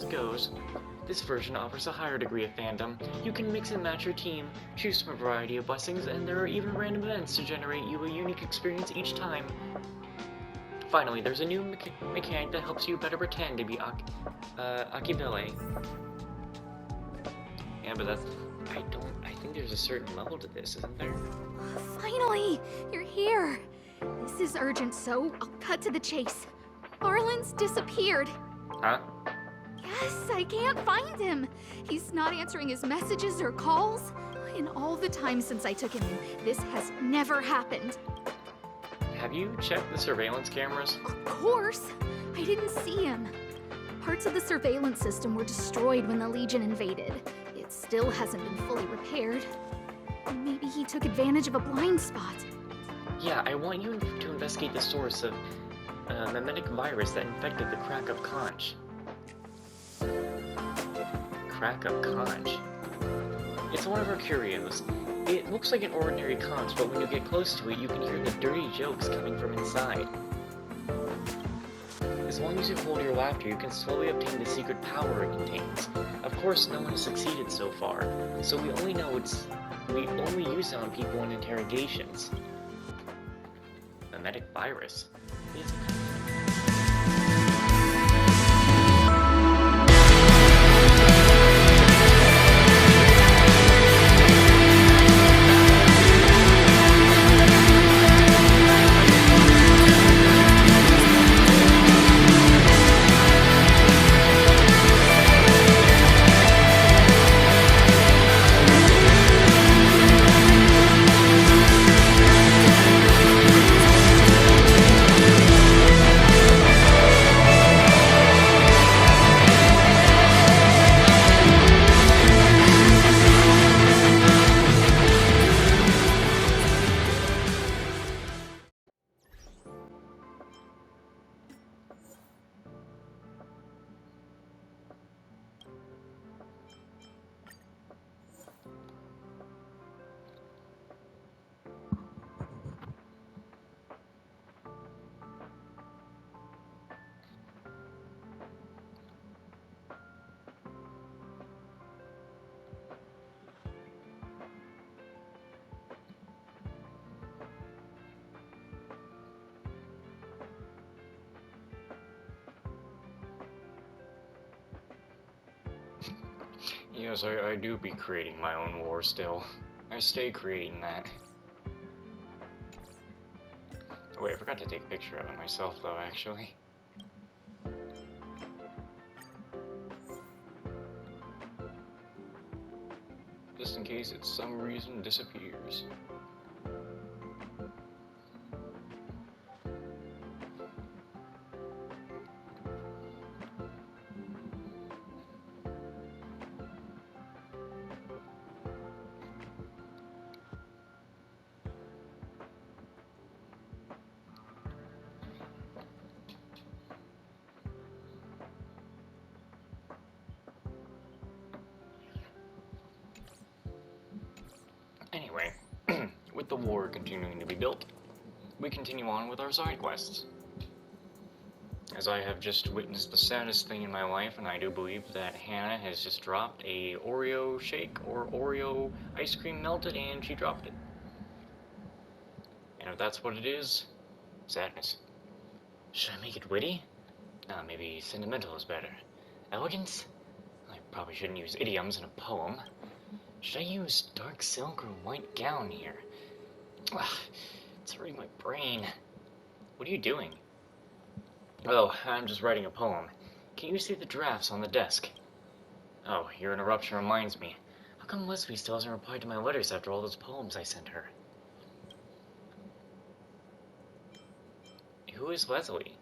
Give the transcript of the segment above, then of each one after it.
it goes. This version offers a higher degree of fandom. You can mix and match your team, choose from a variety of blessings, and there are even random events to generate you a unique experience each time. Finally, there's a new mechanic that helps you better pretend to be Akibele. Yeah, but that's... I think there's a certain level to this, isn't there? Finally! You're here! This is urgent, so I'll cut to the chase. Arlen's disappeared. Huh? Yes, I can't find him. He's not answering his messages or calls. In all the time since I took him in, this has never happened. Have you checked the surveillance cameras? Of course! I didn't see him. Parts of the surveillance system were destroyed when the Legion invaded. It still hasn't been fully repaired. Maybe he took advantage of a blind spot. Yeah, I want you to investigate the source of a mimetic virus that infected the Crack-Up Conch. Crack-Up Conch? It's one of our curios. It looks like an ordinary conch, but when you get close to it, you can hear the dirty jokes coming from inside. As long as you hold your laughter, you can slowly obtain the secret power it contains. Of course, no one has succeeded so far, so we only use it on people in interrogations. Mimetic virus? Yes, I do be creating my own war still. I stay creating that. Oh wait, I forgot to take a picture of it myself though, actually. Just in case it some reason disappears. Anyway, with the war continuing to be built, we continue on with our side quests. As I have just witnessed the saddest thing in my life, and I do believe that Hannah has just dropped a Oreo shake or Oreo ice cream melted, and she dropped it. And if that's what it is, sadness. Should I make it witty? Nah, maybe sentimental is better. Elegance? I probably shouldn't use idioms in a poem. Should I use dark silk or white gown here? Ugh, it's hurting my brain. What are you doing? Oh, I'm just writing a poem. Can you see the drafts on the desk? Oh, your interruption reminds me. How come Leslie still hasn't replied to my letters after all those poems I sent her? Who is Leslie?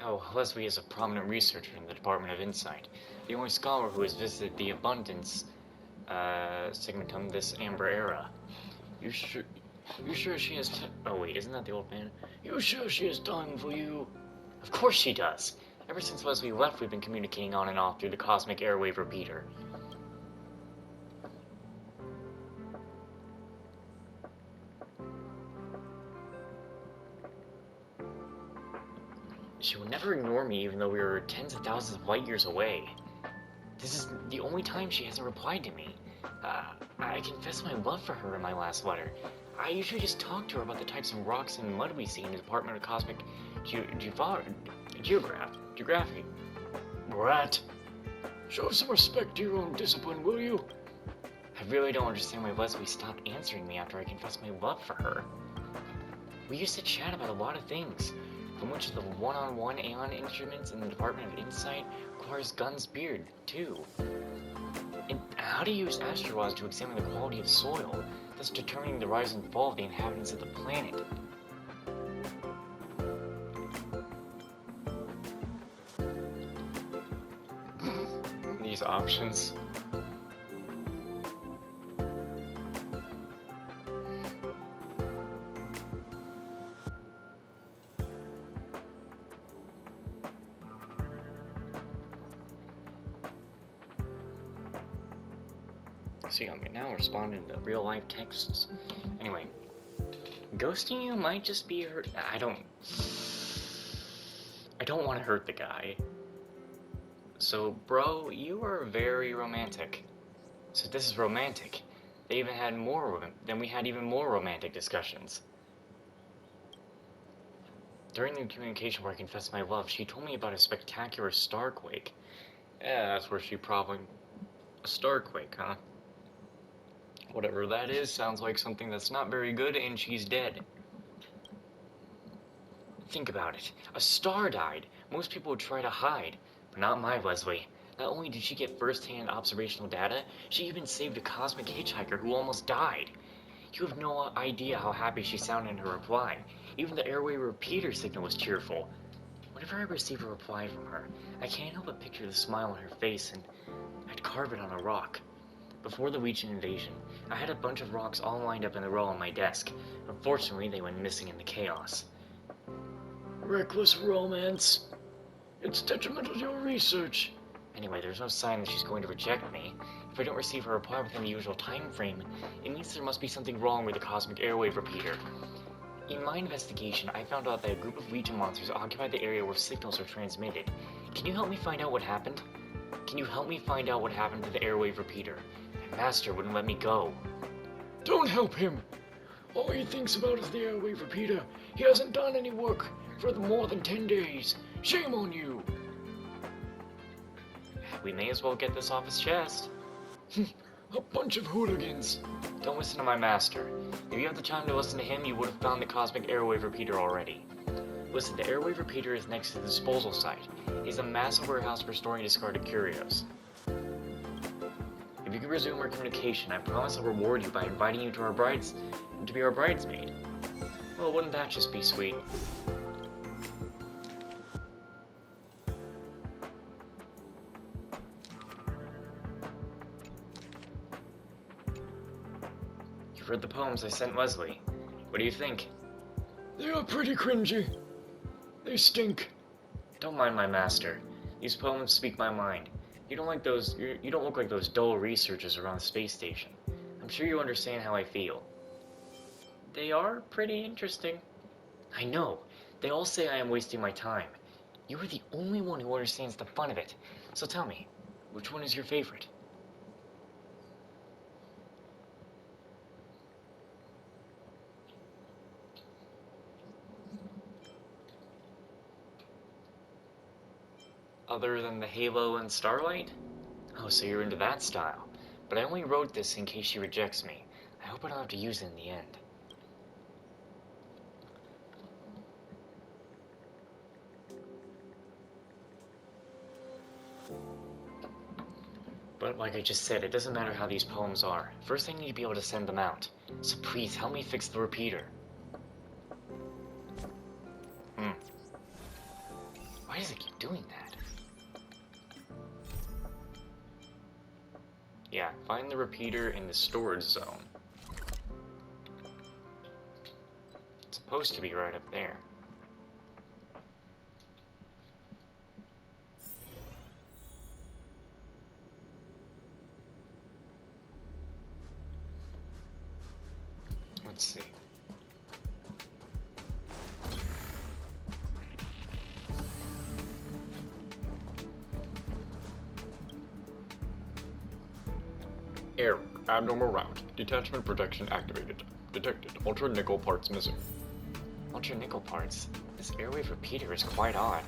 Oh, Leslie is a prominent researcher in the Department of Insight. The only scholar who has visited the Abundance, Sigmatum this Amber era. You sure she has oh wait, isn't that the old man? You sure she has time for you? Of course she does. Ever since Leslie left, we've been communicating on and off through the Cosmic Airwave Repeater. She will never ignore me even though we were tens of thousands of light years away. This is the only time she hasn't replied to me. I confessed my love for her in my last letter. I usually just talk to her about the types of rocks and mud we see in the Department of Cosmic Geography. Brat! Show some respect to your own discipline, will you? I really don't understand why Leslie stopped answering me after I confessed my love for her. We used to chat about a lot of things, from which the one-on-one Aeon instruments in the Department of Insight requires Gunn's beard, too. And how to use astrolabe to examine the quality of soil, thus determining the rise and fall of the inhabitants of the planet. These options. See, I'm now responding to real-life texts. Anyway, ghosting you might just be hurt. I don't want to hurt the guy. So, bro, you are very romantic. So this is romantic. They even had more then we had even more romantic discussions. During the communication where I confessed my love, she told me about a spectacular starquake. Yeah, that's where she probably... A starquake, huh? Whatever that is, sounds like something that's not very good, and she's dead. Think about it. A star died. Most people would try to hide, but not my Leslie. Not only did she get first-hand observational data, she even saved a cosmic hitchhiker who almost died. You have no idea how happy she sounded in her reply. Even the airway repeater signal was cheerful. Whenever I receive a reply from her, I can't help but picture the smile on her face, and I'd carve it on a rock. Before the Legion invasion, I had a bunch of rocks all lined up in a row on my desk. Unfortunately, they went missing in the chaos. Reckless romance. It's detrimental to your research. Anyway, there's no sign that she's going to reject me. If I don't receive her reply within the usual time frame, it means there must be something wrong with the cosmic airwave repeater. In my investigation, I found out that a group of Legion monsters occupied the area where signals are transmitted. Can you help me find out what happened? Can you help me find out what happened to the airwave repeater? My master wouldn't let me go. Don't help him! All he thinks about is the airwave repeater. He hasn't done any work for more than 10 days. Shame on you! We may as well get this off his chest. A bunch of hooligans. Don't listen to my master. If you have the time to listen to him, you would have found the cosmic airwave repeater already. Listen, the airwave repeater is next to the disposal site. It's a massive warehouse for storing discarded curios. If you can resume our communication, I promise I'll reward you by inviting you to be our bridesmaid. Well, wouldn't that just be sweet? You've read the poems I sent Leslie. What do you think? They are pretty cringy. They stink. Don't mind my master. These poems speak my mind. You don't look like those dull researchers around the space station. I'm sure you understand how I feel. They are pretty interesting. I know. They all say I am wasting my time. You are the only one who understands the fun of it. So tell me, which one is your favorite? Other than the halo and starlight? Oh, so you're into that style. But I only wrote this in case she rejects me. I hope I don't have to use it in the end. But like I just said, it doesn't matter how these poems are. First I need to be able to send them out. So please, help me fix the repeater. Why does it keep doing that? Yeah, find the repeater in the storage zone. It's supposed to be right up there. Let's see. Error. Abnormal route. Detachment protection activated. Detected. Ultra nickel parts missing. Ultra nickel parts? This airwave repeater is quite odd.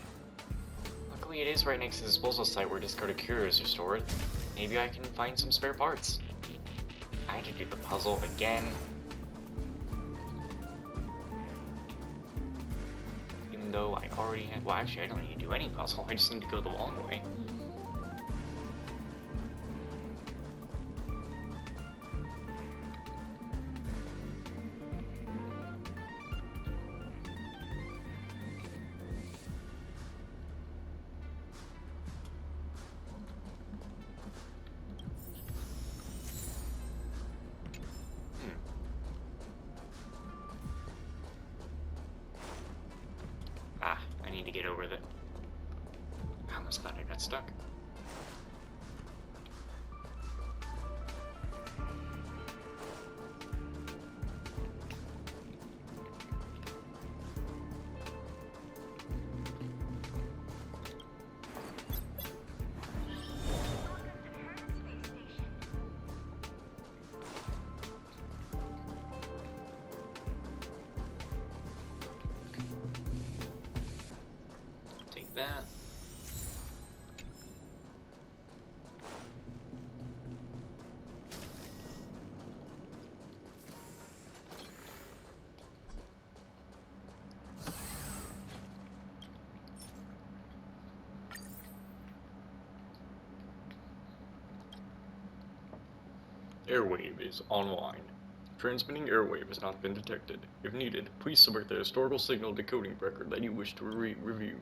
Luckily it is right next to the disposal site where discarded curios are stored. Maybe I can find some spare parts. I had to do the puzzle again. Even though I already had... Well, actually, I don't need to do any puzzle. I just need to go the long way. I need to get over that. I almost thought I got stuck. That. Airwave is online. Transmitting airwave has not been detected. If needed, please select the historical signal decoding record that you wish to review.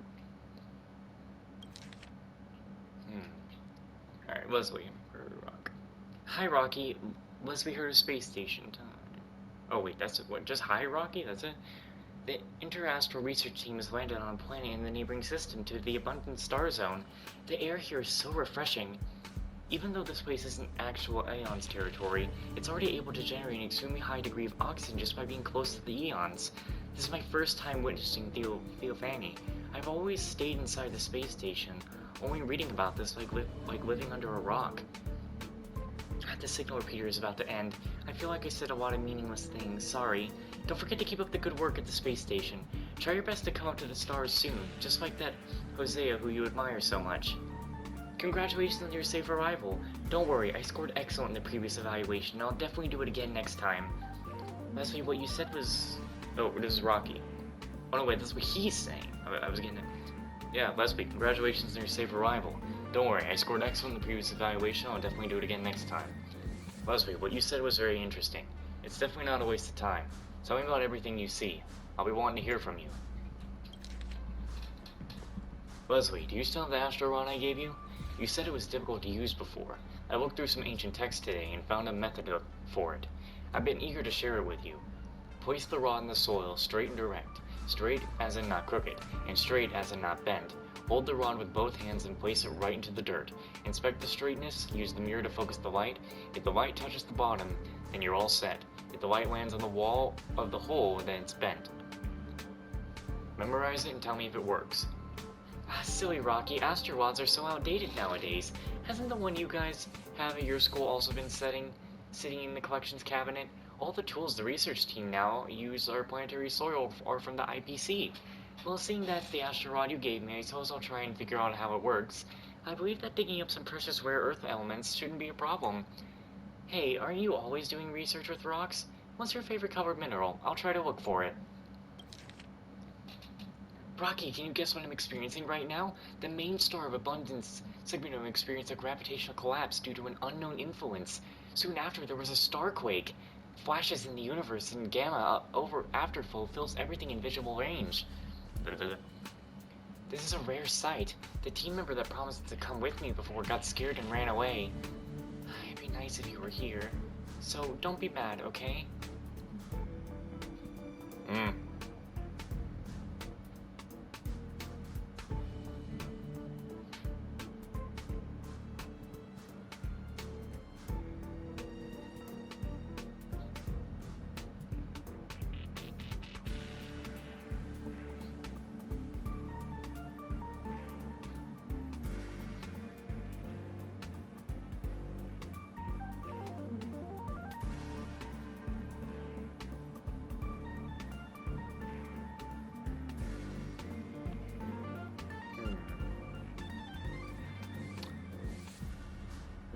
Alright, Leslie. Hi, Rocky. Leslie heard of space station. Oh, wait, that's it. What? Just hi, Rocky? That's it? The Interastral Research Team has landed on a planet in the neighboring system to the Abundant Star Zone. The air here is so refreshing. Even though this place isn't actual Aeon's territory, it's already able to generate an extremely high degree of oxygen just by being close to the Eons. This is my first time witnessing Theophany. I've always stayed inside the space station, only reading about this like living under a rock. The signal repeater is about to end. I feel like I said a lot of meaningless things. Sorry. Don't forget to keep up the good work at the space station. Try your best to come up to the stars soon, just like that Hosea who you admire so much. Congratulations on your safe arrival. Don't worry, I scored excellent in the previous evaluation, and I'll definitely do it again next time. Leslie, what you said was... Oh, this is Rocky. Oh no, wait, that's what he's saying. I was getting it. Yeah, Leslie, congratulations on your safe arrival. Don't worry, I scored excellent in the previous evaluation, I'll definitely do it again next time. Leslie, what you said was very interesting. It's definitely not a waste of time. Tell me about everything you see. I'll be wanting to hear from you. Leslie, do you still have the astro rod I gave you? You said it was difficult to use before. I looked through some ancient texts today and found a method for it. I've been eager to share it with you. Place the rod in the soil, straight and direct. Straight as in not crooked, and straight as in not bent. Hold the rod with both hands and place it right into the dirt. Inspect the straightness, use the mirror to focus the light. If the light touches the bottom, then you're all set. If the light lands on the wall of the hole, then it's bent. Memorize it and tell me if it works. Ah, silly Rocky, astro rods are so outdated nowadays. Hasn't the one you guys have at your school also been sitting in the collections cabinet? All the tools the research team now use our planetary soil are from the IPC. Well, seeing that's the astro rod you gave me, I suppose I'll try and figure out how it works. I believe that digging up some precious rare earth elements shouldn't be a problem. Hey, aren't you always doing research with rocks? What's your favorite colored mineral? I'll try to look for it. Rocky, can you guess what I'm experiencing right now? The main star of Abundance Sigma experienced a gravitational collapse due to an unknown influence. Soon after, there was a starquake. Flashes in the universe and gamma over afterflow fills everything in visual range. This is a rare sight. The team member that promised to come with me before got scared and ran away. It'd be nice if you were here. So don't be mad, okay?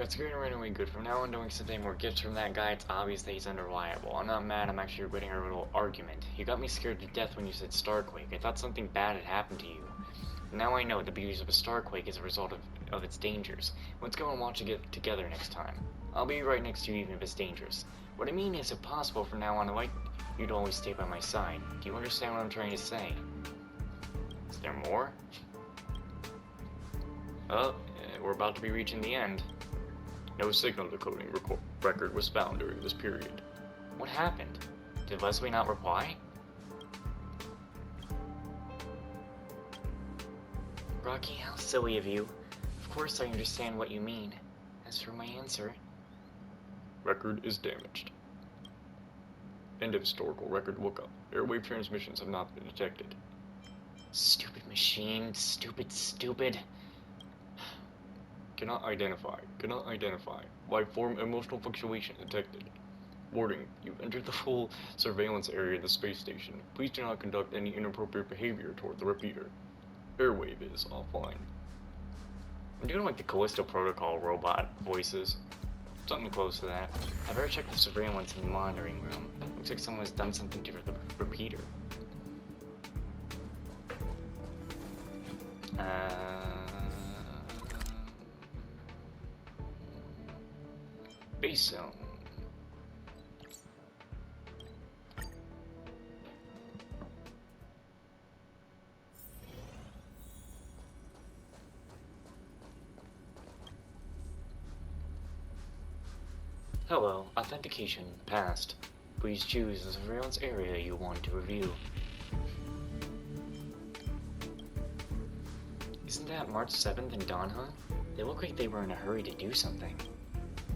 That's going randomly good. From now on, doing something more gifts from that guy, it's obvious that he's unreliable. I'm not mad, I'm actually regretting our little argument. You got me scared to death when you said Starquake. I thought something bad had happened to you. Now I know the beauties of a Starquake is a result of its dangers. Let's go and watch it together next time. I'll be right next to you even if it's dangerous. What I mean is, if possible, from now on, I'd like you to always stay by my side. Do you understand what I'm trying to say? Is there more? Oh, we're about to be reaching the end. No signal decoding record was found during this period. What happened? Did Leslie not reply? Rocky, how silly of you. Of course I understand what you mean. As for my answer... Record is damaged. End of historical record lookup. Airwave transmissions have not been detected. Stupid machine. Stupid. Cannot identify. Life form emotional fluctuation detected. Warning, you've entered the full surveillance area of the space station. Please do not conduct any inappropriate behavior toward the repeater. Airwave is offline. I'm doing like the Callisto Protocol robot voices. Something close to that. I better check the surveillance in the monitoring room. Looks like someone has done something to the repeater. Base zone. Hello, authentication passed. Please choose the surveillance area you want to review. Isn't that March 7th and Donha? They look like they were in a hurry to do something.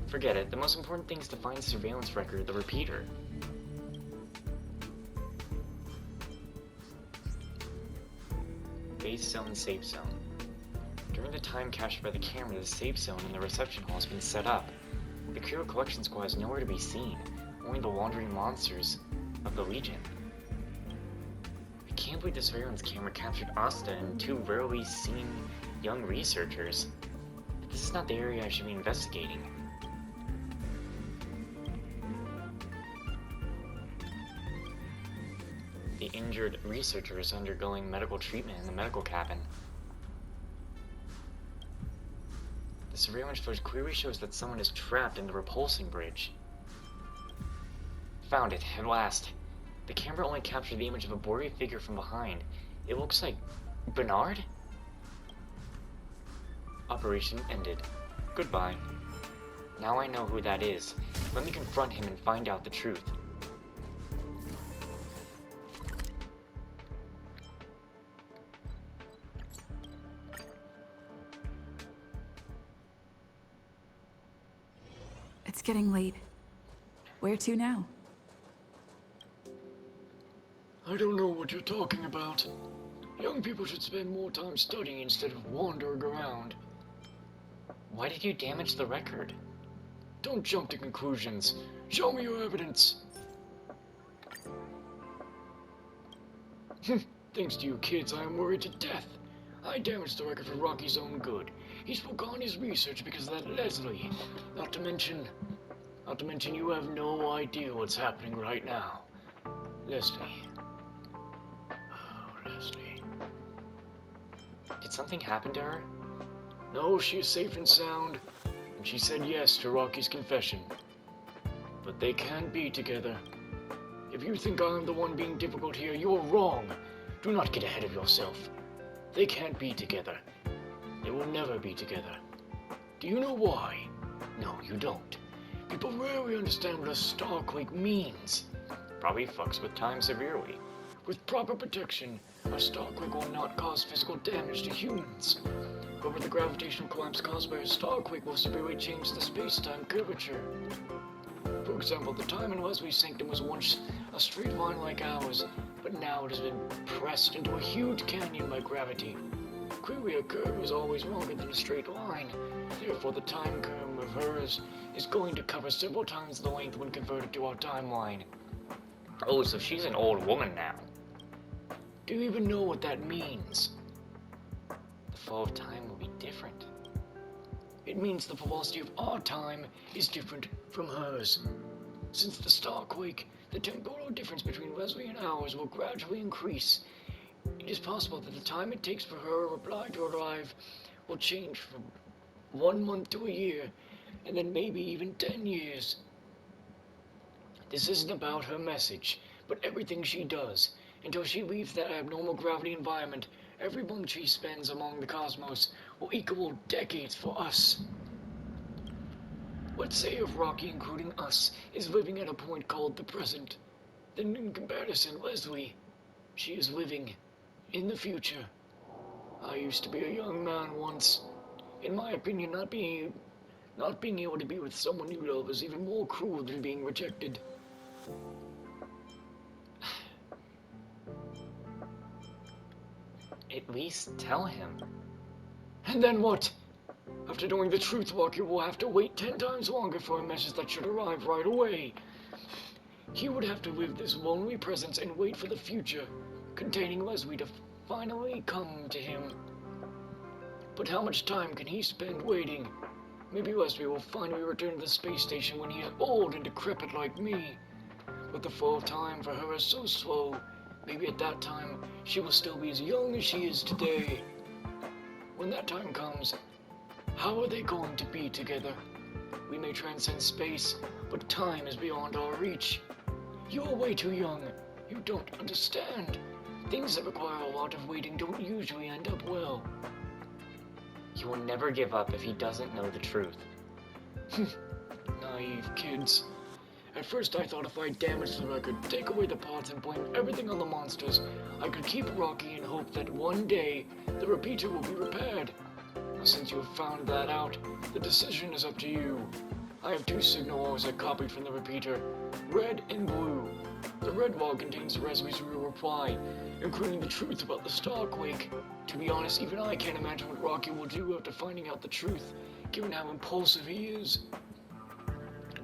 Forget it, the most important thing is to find the surveillance record of the repeater. Base zone, safe zone. During the time captured by the camera, the safe zone in the reception hall has been set up. The Kuro collection squad is nowhere to be seen, only the wandering monsters of the Legion. I can't believe the surveillance camera captured Asta and two rarely seen young researchers. But this is not the area I should be investigating. The injured researcher is undergoing medical treatment in the medical cabin. The surveillance footage clearly shows that someone is trapped in the repulsing bridge. Found it, at last. The camera only captured the image of a blurry figure from behind. It looks like... Bernard? Operation ended. Goodbye. Now I know who that is. Let me confront him and find out the truth. It's getting late. Where to now? I don't know what you're talking about. Young people should spend more time studying instead of wandering around. Why did you damage the record? Don't jump to conclusions. Show me your evidence. Thanks to you kids, I am worried to death. I damaged the record for Rocky's own good. He's forgone his research because of that Leslie. Not to mention you have no idea what's happening right now. Leslie. Oh, Leslie. Did something happen to her? No, she is safe and sound, and she said yes to Rocky's confession. But they can't be together. If you think I'm the one being difficult here, you're wrong. Do not get ahead of yourself. They can't be together. They will never be together. Do you know why? No, you don't. People rarely understand what a starquake means. Probably fucks with time severely. With proper protection, a starquake will not cause physical damage to humans. However, the gravitational collapse caused by a starquake will severely change the space-time curvature. For example, the time in Leslie's sanctum was once a straight line like ours, but now it has been pressed into a huge canyon by gravity. Clearly, a curve is always longer than a straight line. Therefore, the time curve of hers is going to cover several times the length when converted to our timeline. Oh, so she's an old woman now. Do you even know what that means? The flow of time will be different. It means the velocity of our time is different from hers. Since the starquake, the temporal difference between Leslie and ours will gradually increase. It is possible that the time it takes for her reply to arrive will change from 1 month to a year, and then maybe even 10 years. This isn't about her message, but everything she does. Until she leaves that abnormal gravity environment, every month she spends among the cosmos will equal decades for us. Let's say if Rocky, including us, is living at a point called the present, then in comparison, Leslie, she is living in the future. I used to be a young man once. In my opinion, not being able to be with someone you love is even more cruel than being rejected. At least tell him. And then what? After knowing the truth, Rocky will have to wait 10 times longer for a message that should arrive right away. He would have to live this lonely presence and wait for the future, containing Leslie, to finally come to him. But how much time can he spend waiting? Maybe Leslie will finally return to the space station when he is old and decrepit like me. But the flow of time for her is so slow, maybe at that time she will still be as young as she is today. When that time comes, how are they going to be together? We may transcend space, but time is beyond our reach. You are way too young. You don't understand. Things that require a lot of waiting don't usually end up well. He will never give up if he doesn't know the truth. Naive kids. At first I thought if I damaged the record, take away the parts and blame everything on the monsters, I could keep Rocky in hope that one day the repeater will be repaired. Now, since you have found that out, the decision is up to you. I have 2 signal logs I copied from the repeater, red and blue. The red log contains Leslie's real reply, including the truth about the starquake. To be honest, even I can't imagine what Rocky will do after finding out the truth, given how impulsive he is.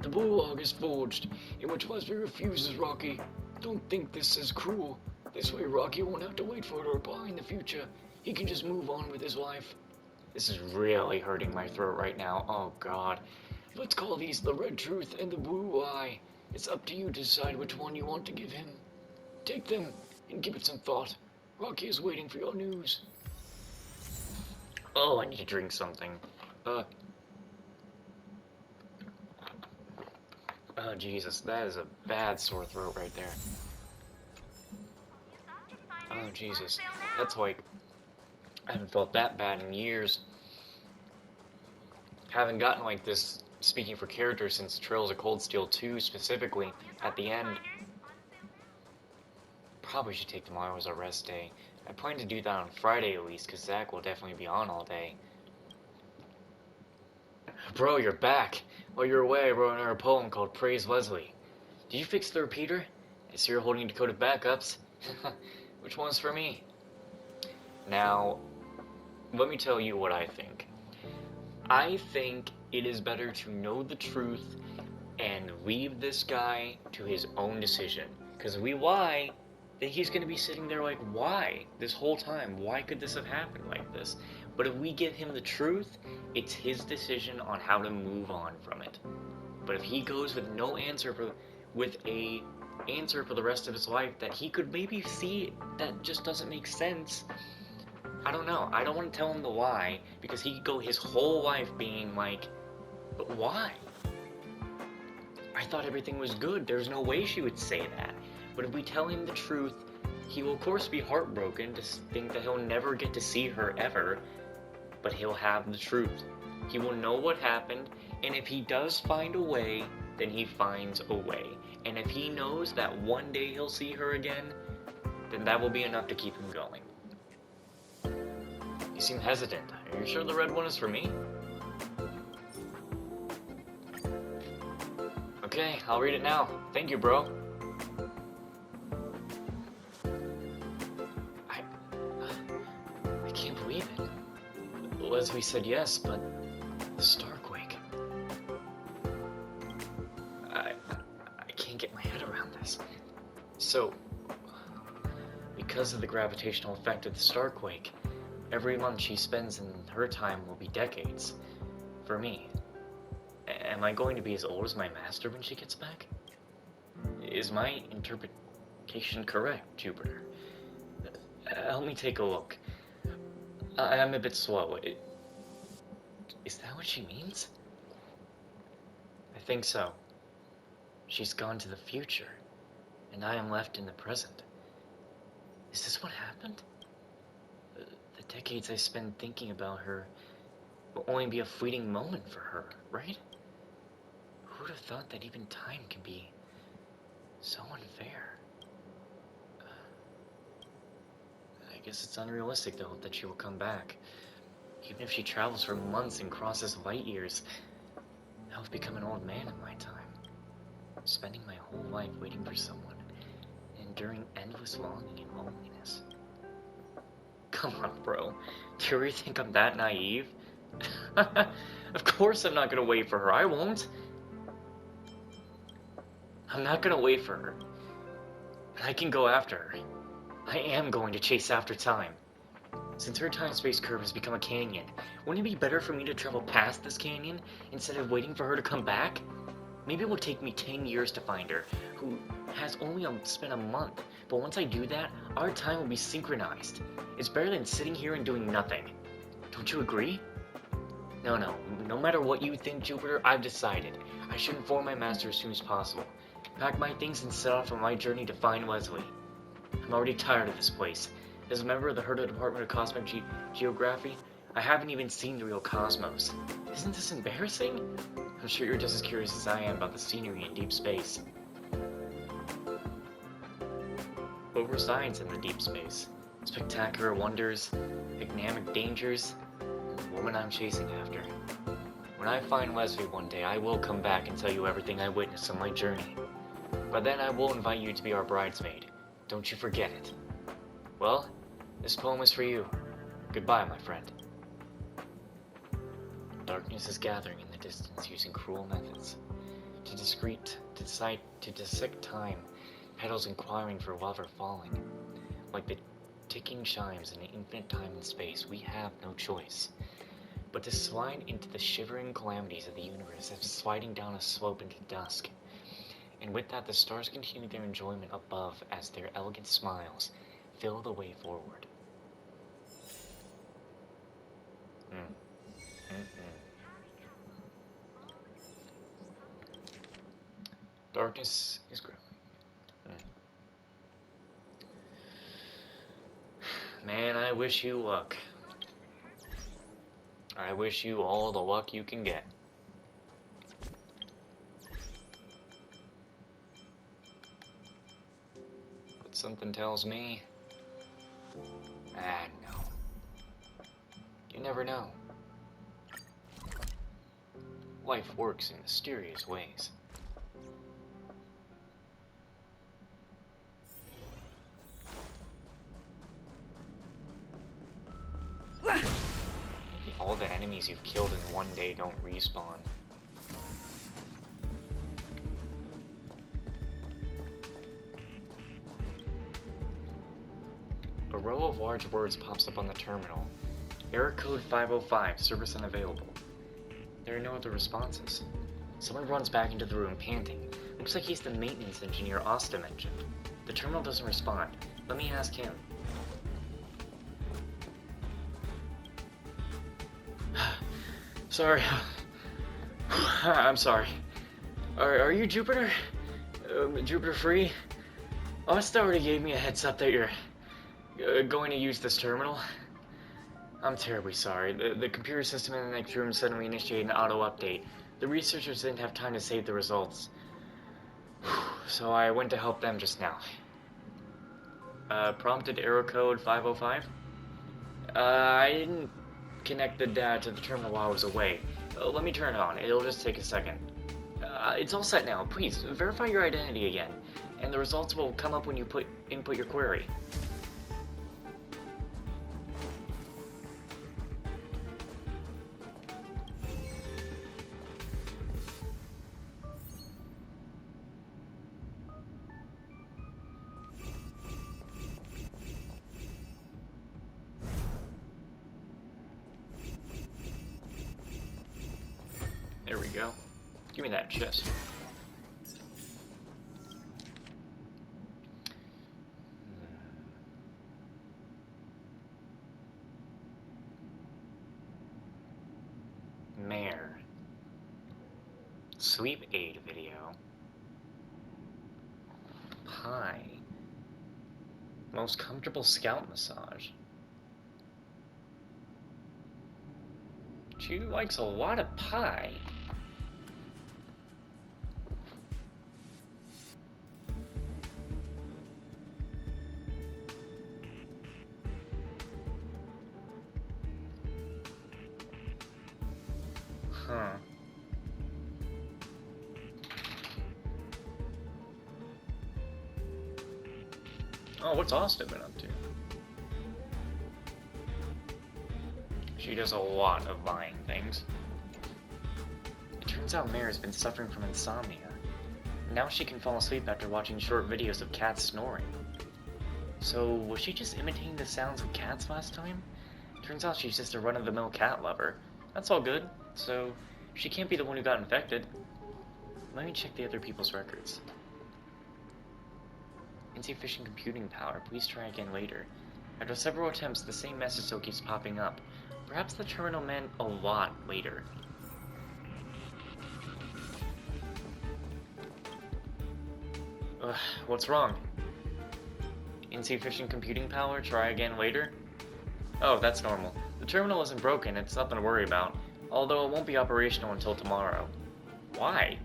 The blue log is forged, in which Leslie refuses Rocky. Don't think this is cruel. This way Rocky won't have to wait for her to reply in the future. He can just move on with his life. This is really hurting my throat right now. Oh god. Let's call these the red truth and the blue lie. It's up to you to decide which one you want to give him. Take them and give it some thought. Rocky is waiting for your news. Oh, I need to drink something. Oh Jesus, that is a bad sore throat right there. Oh Jesus, that's like, I haven't felt that bad in years. Haven't gotten like this, speaking for characters, since Trails of Cold Steel 2 specifically, at the end. Probably should take tomorrow as a rest day. I plan to do that on Friday at least, because Zach will definitely be on all day. Bro, you're back. While you're away, I wrote another poem called Praise Leslie. Did you fix the repeater? I see you're holding decoded backups. Which one's for me? Now, let me tell you what I think. I think it is better to know the truth and leave this guy to his own decision. Because if we lie, then he's going to be sitting there like, why? This whole time, why could this have happened like this? But if we give him the truth, it's his decision on how to move on from it. But if he goes with no answer, with a answer for the rest of his life that he could maybe see that just doesn't make sense, I don't know. I don't want to tell him the why, because he could go his whole life being like, but why? I thought everything was good. There's no way she would say that. But if we tell him the truth, he will of course be heartbroken to think that he'll never get to see her ever, but he'll have the truth. He will know what happened, and if he does find a way, then he finds a way. And if he knows that one day he'll see her again, then that will be enough to keep him going. You seem hesitant. Are you sure the red one is for me? Okay, I'll read it now. Thank you, bro. I can't believe it. Leslie said yes, but the Starquake. I can't get my head around this. So, because of the gravitational effect of the Starquake, every month she spends in her time will be decades. for me. Am I going to be as old as my master when she gets back? Is my interpretation correct, Jupiter? Help me take a look. I'm a bit slow. Is that what she means? I think so. She's gone to the future, and I am left in the present. Is this what happened? The decades I spend thinking about her will only be a fleeting moment for her, right? Who would have thought that even time can be so unfair? I guess it's unrealistic to hope that she will come back. Even if she travels for months and crosses light years, I'll have become an old man in my time. Spending my whole life waiting for someone, and enduring endless longing and loneliness. Come on, bro. Do you really think I'm that naive? Of course I'm not gonna wait for her. I won't. I'm not gonna wait for her. But I can go after her. I am going to chase after time. Since her time-space curve has become a canyon, wouldn't it be better for me to travel past this canyon instead of waiting for her to come back? Maybe it will take me 10 years to find her, who has only spent a month, but once I do that, our time will be synchronized. It's better than sitting here and doing nothing. Don't you agree? No matter what you think, Jupiter, I've decided. I should inform my master as soon as possible. Pack my things and set off on my journey to find Wesley. I'm already tired of this place. As a member of the Herta Department of Cosmic Geography, I haven't even seen the real cosmos. Isn't this embarrassing? I'm sure you're just as curious as I am about the scenery in deep space. What resides in the deep space? Spectacular wonders, enigmatic dangers, and the woman I'm chasing after. When I find Wesley one day, I will come back and tell you everything I witnessed on my journey. By then, I will invite you to be our bridesmaid. Don't you forget it. Well, this poem is for you. Goodbye, my friend. Darkness is gathering in the distance using cruel methods. To dissect time, petals inquiring for love are falling. Like the ticking chimes in an infinite time and space, we have no choice but to slide into the shivering calamities of the universe as sliding down a slope into dusk. And with that, the stars continue their enjoyment above as their elegant smiles fill the way forward. Darkness is growing. Man, I wish you luck. I wish you all the luck you can get. But something tells me... no. You never know. Life works in mysterious ways. All the enemies you've killed in one day don't respawn. A row of large words pops up on the terminal. Error code 505, service unavailable. There are no other responses. Someone runs back into the room panting. Looks like he's the maintenance engineer Asta mentioned. The terminal doesn't respond. Let me ask him. Sorry. I'm sorry. Are you Jupiter? Jupiter free? Asta already gave me a heads up that you're going to use this terminal. I'm terribly sorry. The computer system in the next room suddenly initiated an auto-update. The researchers didn't have time to save the results. So I went to help them just now. Prompted error code 505? I didn't connect the data to the terminal while I was away. Let me turn it on. It'll just take a second. It's all set now. Please, verify your identity again. And the results will come up when you input your query. go. Give me that chest. Mare. Sleep aid video. Pie. Most comfortable scout massage. She likes a lot of pie. Huh. Oh, what's Asta been up to? She does a lot of buying things. It turns out Mare has been suffering from insomnia. Now she can fall asleep after watching short videos of cats snoring. So, was she just imitating the sounds of cats last time? Turns out she's just a run-of-the-mill cat lover. That's all good, so she can't be the one who got infected. Let me check the other people's records. Insufficient computing power, please try again later. After several attempts, the same message still keeps popping up. Perhaps the terminal meant a lot later. What's wrong? Insufficient computing power, try again later? Oh, that's normal. The terminal isn't broken, it's nothing to worry about. Although it won't be operational until tomorrow. Why?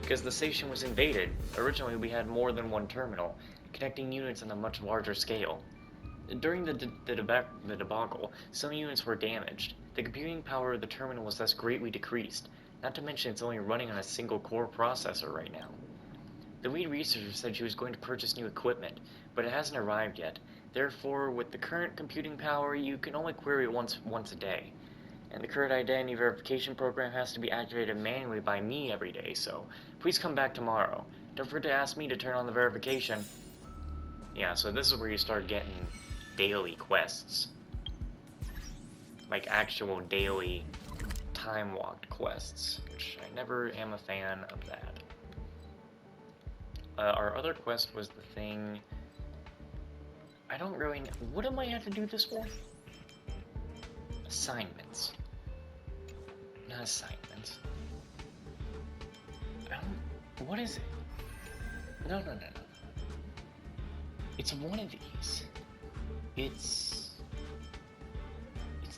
Because the station was invaded. Originally we had more than one terminal, connecting units on a much larger scale. During the debacle, some units were damaged. The computing power of the terminal was thus greatly decreased, not to mention it's only running on a single core processor right now. The lead researcher said she was going to purchase new equipment, but it hasn't arrived yet. Therefore, with the current computing power, you can only query it once a day. And the current identity verification program has to be activated manually by me every day, so please come back tomorrow. Don't forget to ask me to turn on the verification. Yeah, so this is where you start getting daily quests. Like actual daily time-locked quests, which I never am a fan of that. Our other quest was the thing... I don't really know. What am I have to do this for? Assignments. Not assignments. I don't... What is it? No. It's one of these. It's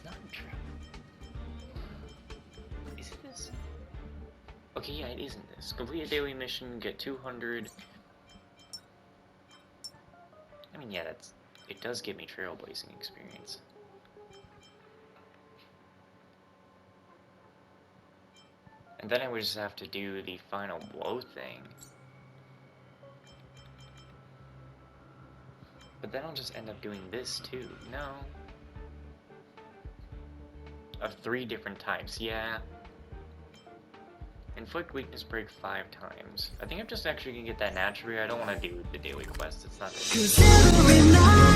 not true. Is it this? Okay, yeah, it isn't this. Complete a daily mission, get 200... I mean, yeah, it does give me trailblazing experience. And then I would just have to do the final blow thing. But then I'll just end up doing this too. No. Of 3 different types, yeah. Inflict weakness break 5 times. I think I'm just actually gonna get that naturally. I don't want to do the daily quest. It's not that